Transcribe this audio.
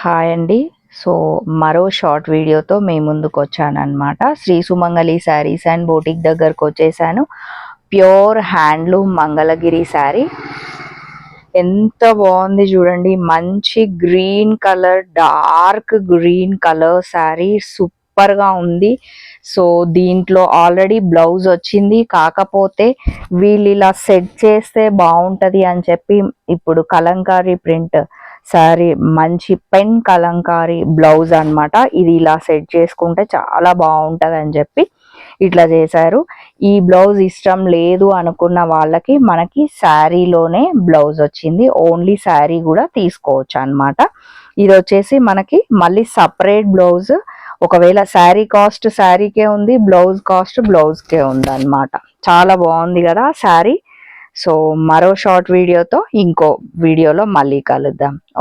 Hi అండి. So, మరో short వీడియోతో మీ ముందుకొచ్చాననమాట. శ్రీ సుమంగళి శారీస్ అండ్ బోటిక్ దగ్గరకొచ్చేసాను. Pure handloom Mangalagiri sari. ఎంత బాగుంది చూడండి. మంచి green colour, dark green colour sari సూపర్గా ఉంది. సో దీంట్లో ఆల్రెడీ బ్లౌజ్ వచ్చింది. కాకపోతే వీళ్ళు ఇలా సెట్ చేస్తే బాగుంటుంది అని చెప్పి ఇప్పుడు కలంకారీ ప్రింట్ శారీ, మంచి పెన్ కలంకారీ బ్లౌజ్ అనమాట. ఇది ఇలా సెట్ చేసుకుంటే చాలా బాగుంటుంది అని చెప్పి ఇట్లా చేశారు. ఈ బ్లౌజ్ ఇష్టం లేదు అనుకున్న వాళ్ళకి మనకి శారీలోనే బ్లౌజ్ వచ్చింది. ఓన్లీ శారీ కూడా తీసుకోవచ్చు అనమాట. ఇది వచ్చేసి మనకి మళ్ళీ సపరేట్ బ్లౌజ్. ఒకవేళ శారీ కాస్ట్ శారీకే ఉంది, బ్లౌజ్ కాస్ట్ బ్లౌజ్కే ఉంది అనమాట. చాలా బాగుంది కదా శారీ. సో మరో షార్ట్ వీడియోతో ఇంకో వీడియోలో మళ్ళీ కలుద్దాం.